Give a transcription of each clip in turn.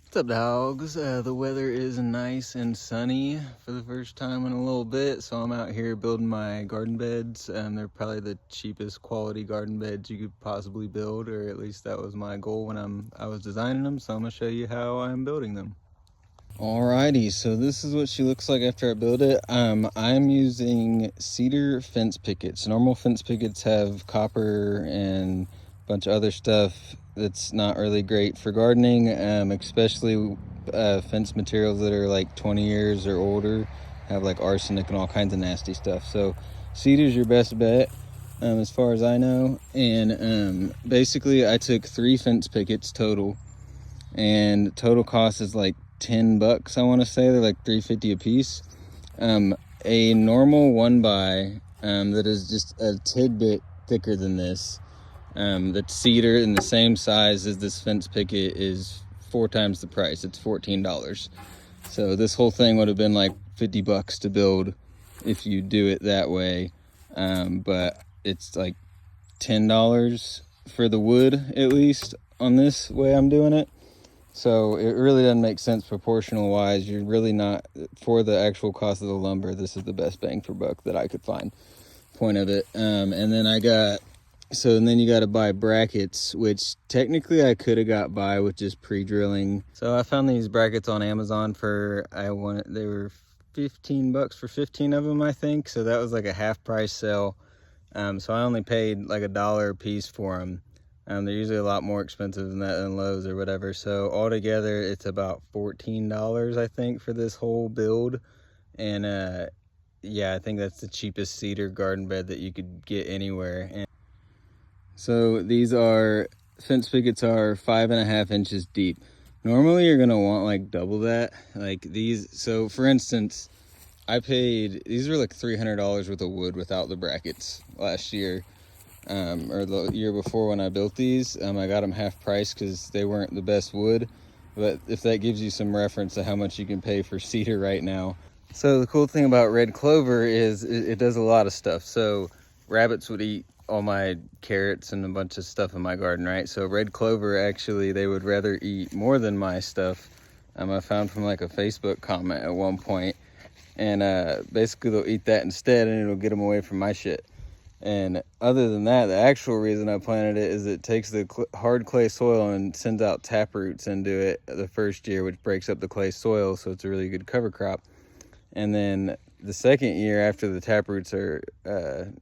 What's up, dogs? The weather is nice and sunny for the first time in a little bit, so I'm out here building my garden beds. They're probably the cheapest quality garden beds you could possibly build, or at least that was my goal when I was designing them, so I'm going to show you how I'm building them. Alrighty, so this is what she looks like after I build it. I'm using cedar fence pickets. Normal fence pickets have copper and a bunch of other stuff that's not really great for gardening, especially fence materials that are like 20 years or older, have like arsenic and all kinds of nasty stuff. So cedar's your best bet, as far as I know. And basically I took 3 fence pickets total, and total cost is like $10, I want to say. They're like $3.50 a piece. A normal 1x that is just a tidbit thicker than this, that's cedar and the same size as this fence picket, is 4 times the price. It's $14. So this whole thing would have been like $50 to build if you do it that way, but it's like $10 for the wood, at least on this way I'm doing it. So it really doesn't make sense proportional wise. You're really not, for the actual cost of the lumber, this is the best bang for buck that I could find. Point of it. And then and then you got to buy brackets, which technically I could have got by with just pre-drilling. So I found these brackets on Amazon they were $15 for 15 of them, I think. So that was like a half price sale. So I only paid like $1 a piece for them. They're usually a lot more expensive than that than Lowe's or whatever. So altogether, it's about $14, I think, for this whole build. And yeah, I think that's the cheapest cedar garden bed that you could get anywhere. And so these fence pickets are 5.5 inches deep. Normally you're gonna want like double that. Like these, so for instance, these were like $300 worth of wood without the brackets last year. Or the year before when I built these. I got them half price because they weren't the best wood, but if that gives you some reference to how much you can pay for cedar right now. So the cool thing about red clover is it does a lot of stuff. So rabbits would eat all my carrots and a bunch of stuff in my garden, right? So red clover, actually, they would rather eat more than my stuff. I found from like a Facebook comment at one point, and basically they'll eat that instead, and it'll get them away from my shit. And other than that, the actual reason I planted it is it takes the hard clay soil and sends out tap roots into it the first year, which breaks up the clay soil, so it's a really good cover crop. And then the second year, after the tap roots are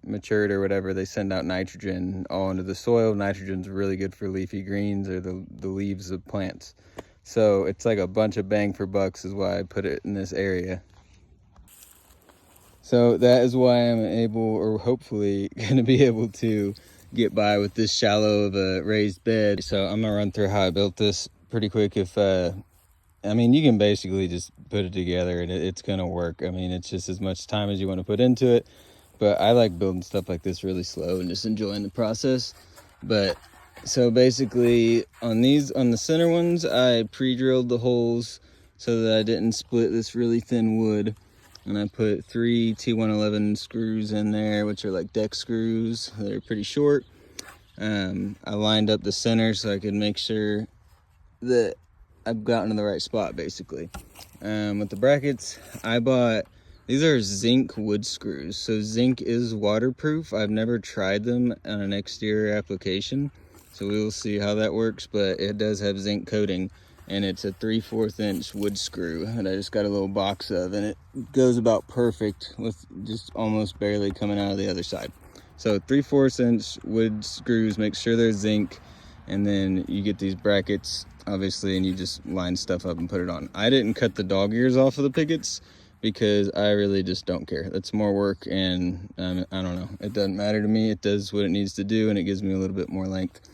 matured or whatever, they send out nitrogen all into the soil. Nitrogen's really good for leafy greens, or the leaves of plants. So it's like a bunch of bang for bucks is why I put it in this area. So that is why I'm able, or hopefully going to be able to get by with this shallow of a raised bed. So I'm going to run through how I built this pretty quick. I mean, you can basically just put it together and it's going to work. I mean, it's just as much time as you want to put into it. But I like building stuff like this really slow and just enjoying the process. But so basically on the center ones, I pre-drilled the holes so that I didn't split this really thin wood. And I put 3 T111 screws in there, which are like deck screws. They're pretty short. I lined up the center so I could make sure that I've gotten to the right spot, basically. With the brackets, these are zinc wood screws. So zinc is waterproof. I've never tried them on an exterior application, so we will see how that works, but it does have zinc coating. And it's a 3/4 inch wood screw that I just got a little box of, and it goes about perfect with just almost barely coming out of the other side. So 3/4 inch wood screws, make sure they're zinc, and then you get these brackets, obviously, and you just line stuff up and put it on. I didn't cut the dog ears off of the pickets because I really just don't care. That's more work, and I don't know. It doesn't matter to me. It does what it needs to do, and it gives me a little bit more length.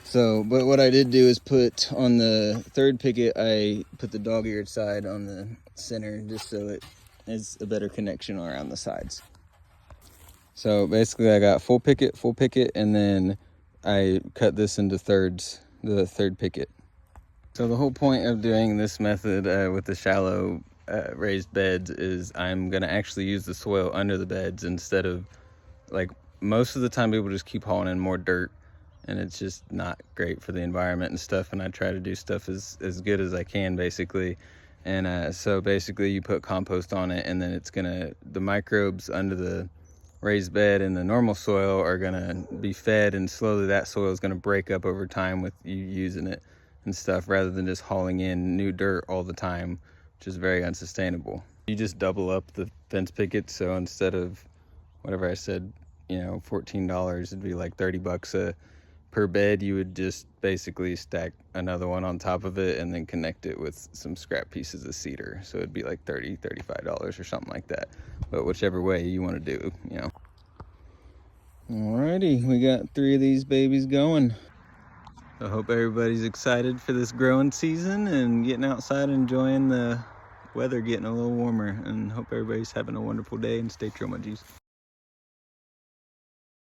So, but what I did do is put on the third picket, I put the dog-eared side on the center just so it has a better connection around the sides. So basically I got full picket, and then I cut this into thirds, the third picket. So the whole point of doing this method with the shallow raised beds is I'm gonna actually use the soil under the beds instead of, like, most of the time people just keep hauling in more dirt and it's just not great for the environment and stuff. And I try to do stuff as good as I can, basically. And so basically you put compost on it, and then the microbes under the raised bed and the normal soil are gonna be fed, and slowly that soil is gonna break up over time with you using it and stuff, rather than just hauling in new dirt all the time, which is very unsustainable. You just double up the fence pickets, so instead of whatever I said, $14, it'd be like $30 per bed. You would just basically stack another one on top of it and then connect it with some scrap pieces of cedar, so it'd be like $35 or something like that, but whichever way you want to do. Alrighty, we got 3 of these babies going. I hope everybody's excited for this growing season and getting outside, enjoying the weather getting a little warmer, and hope everybody's having a wonderful day, and stay trail, my G's.